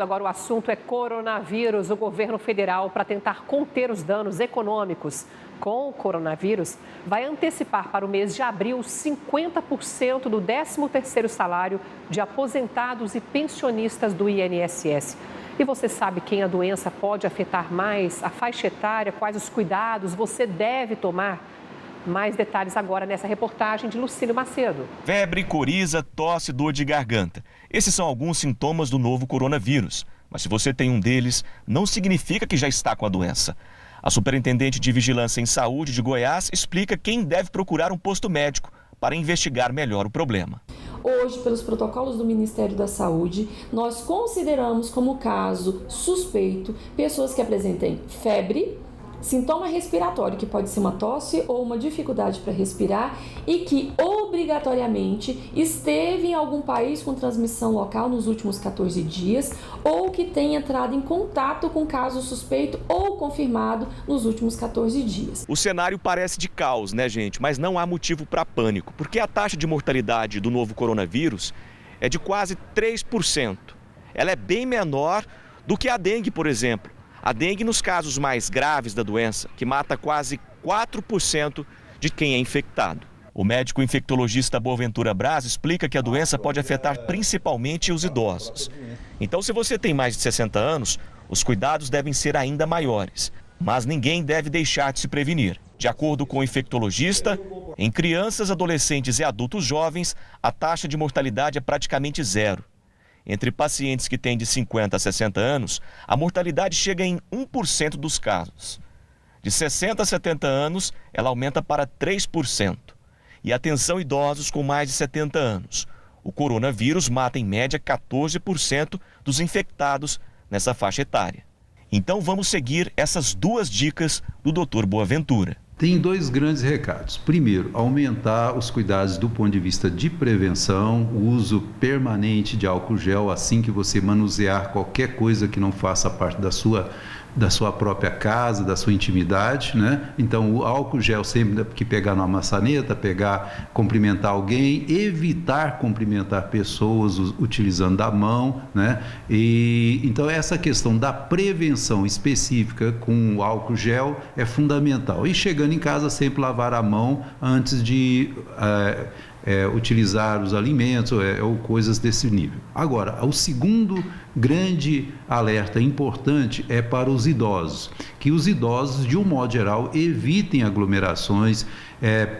Agora o assunto é coronavírus. O governo federal, para tentar conter os danos econômicos com o coronavírus, vai antecipar para o mês de abril 50% do 13º salário de aposentados e pensionistas do INSS. E você sabe quem a doença pode afetar mais? A faixa etária, quais os cuidados você deve tomar? Mais detalhes agora nessa reportagem de Lucílio Macedo. Febre, coriza, tosse, dor de garganta. Esses são alguns sintomas do novo coronavírus. Mas se você tem um deles, não significa que já está com a doença. A superintendente de Vigilância em Saúde de Goiás explica quem deve procurar um posto médico para investigar melhor o problema. Hoje, pelos protocolos do Ministério da Saúde, nós consideramos como caso suspeito pessoas que apresentem febre, sintoma respiratório, que pode ser uma tosse ou uma dificuldade para respirar, e que obrigatoriamente esteve em algum país com transmissão local nos últimos 14 dias ou que tenha entrado em contato com caso suspeito ou confirmado nos últimos 14 dias. O cenário parece de caos, né, gente? Mas não há motivo para pânico, porque a taxa de mortalidade do novo coronavírus é de quase 3%. Ela é bem menor do que a dengue, por exemplo. A dengue nos casos mais graves da doença, que mata quase 4% de quem é infectado. O médico infectologista Boaventura Braz explica que a doença pode afetar principalmente os idosos. Então, se você tem mais de 60 anos, os cuidados devem ser ainda maiores. Mas ninguém deve deixar de se prevenir. De acordo com o infectologista, em crianças, adolescentes e adultos jovens, a taxa de mortalidade é praticamente zero. Entre pacientes que têm de 50 a 60 anos, a mortalidade chega em 1% dos casos. De 60 a 70 anos, ela aumenta para 3%. E atenção idosos com mais de 70 anos. O coronavírus mata em média 14% dos infectados nessa faixa etária. Então vamos seguir essas duas dicas do Dr. Boaventura. Tem dois grandes recados. Primeiro, aumentar os cuidados do ponto de vista de prevenção, o uso permanente de álcool gel assim que você manusear qualquer coisa que não faça parte da sua própria casa, da sua intimidade, né? Então, o álcool gel sempre que pegar numa maçaneta, cumprimentar alguém, evitar cumprimentar pessoas utilizando a mão, né? E então essa questão da prevenção específica com o álcool gel é fundamental. E chegando em casa, sempre lavar a mão antes de utilizar os alimentos ou coisas desse nível. Agora, o segundo grande alerta importante é para os idosos, que os idosos, de um modo geral, evitem aglomerações.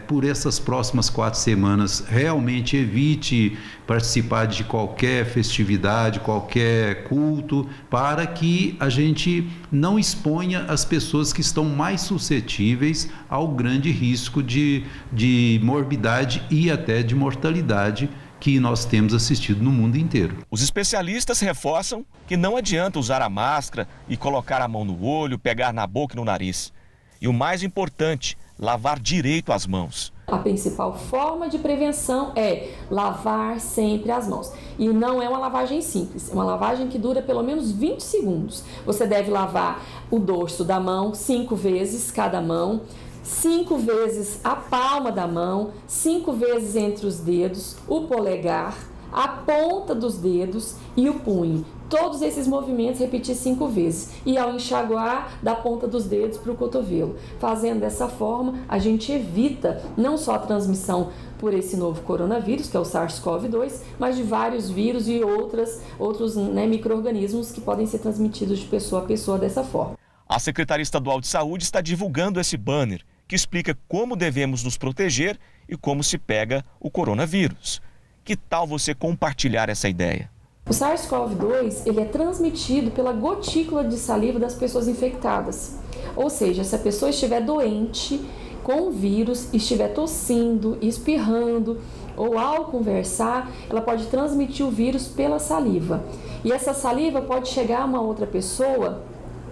Por essas próximas 4 semanas, realmente evite participar de qualquer festividade, qualquer culto, para que a gente não exponha as pessoas que estão mais suscetíveis ao grande risco de morbidade e até de mortalidade que nós temos assistido no mundo inteiro. Os especialistas reforçam que não adianta usar a máscara e colocar a mão no olho, pegar na boca e no nariz. E o mais importante, lavar direito as mãos. A principal forma de prevenção é lavar sempre as mãos. E não é uma lavagem simples, é uma lavagem que dura pelo menos 20 segundos. Você deve lavar o dorso da mão 5 vezes cada mão, 5 vezes a palma da mão, 5 vezes entre os dedos, o polegar, a ponta dos dedos e o punho. Todos esses movimentos repetir 5 vezes. E ao enxaguar, da ponta dos dedos para o cotovelo. Fazendo dessa forma, a gente evita não só a transmissão por esse novo coronavírus, que é o SARS-CoV-2, mas de vários vírus e outros micro-organismos que podem ser transmitidos de pessoa a pessoa dessa forma. A Secretaria Estadual de Saúde está divulgando esse banner que explica como devemos nos proteger e como se pega o coronavírus. Que tal você compartilhar essa ideia? O SARS-CoV-2 ele é transmitido pela gotícula de saliva das pessoas infectadas. Ou seja, se a pessoa estiver doente com o vírus, estiver tossindo, espirrando ou ao conversar, ela pode transmitir o vírus pela saliva. E essa saliva pode chegar a uma outra pessoa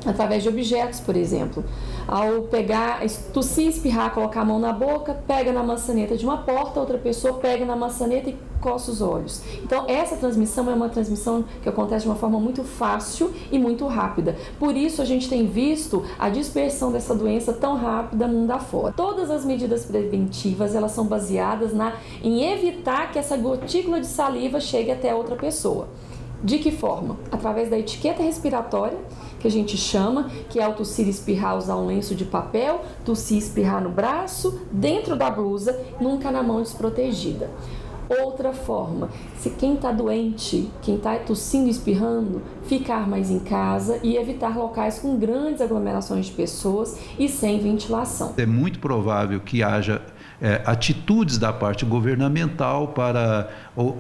através de objetos, por exemplo. Ao pegar, tossir, espirrar, colocar a mão na boca, pega na maçaneta de uma porta, outra pessoa pega na maçaneta e coça os olhos. Então, essa transmissão é uma transmissão que acontece de uma forma muito fácil e muito rápida. Por isso, a gente tem visto a dispersão dessa doença tão rápida mundo afora. Todas as medidas preventivas, elas são baseadas em evitar que essa gotícula de saliva chegue até outra pessoa. De que forma? Através da etiqueta respiratória, que a gente chama, que é o tossir e espirrar, usar um lenço de papel, tossir e espirrar no braço, dentro da blusa, nunca na mão desprotegida. Outra forma, se quem está doente, quem está tossindo e espirrando, ficar mais em casa e evitar locais com grandes aglomerações de pessoas e sem ventilação. É muito provável que haja atitudes da parte governamental para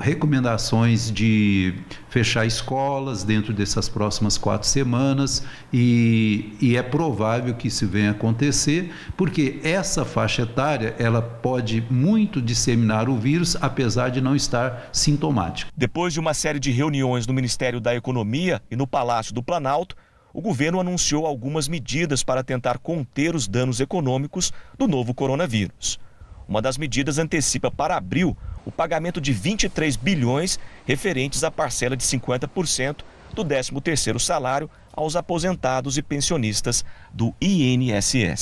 recomendações de fechar escolas dentro dessas próximas 4 semanas e é provável que isso venha a acontecer, porque essa faixa etária ela pode muito disseminar o vírus, apesar de não estar sintomático. Depois de uma série de reuniões no Ministério da Economia e no Palácio do Planalto, o governo anunciou algumas medidas para tentar conter os danos econômicos do novo coronavírus. Uma das medidas antecipa para abril o pagamento de 23 bilhões referentes à parcela de 50% do 13º salário aos aposentados e pensionistas do INSS.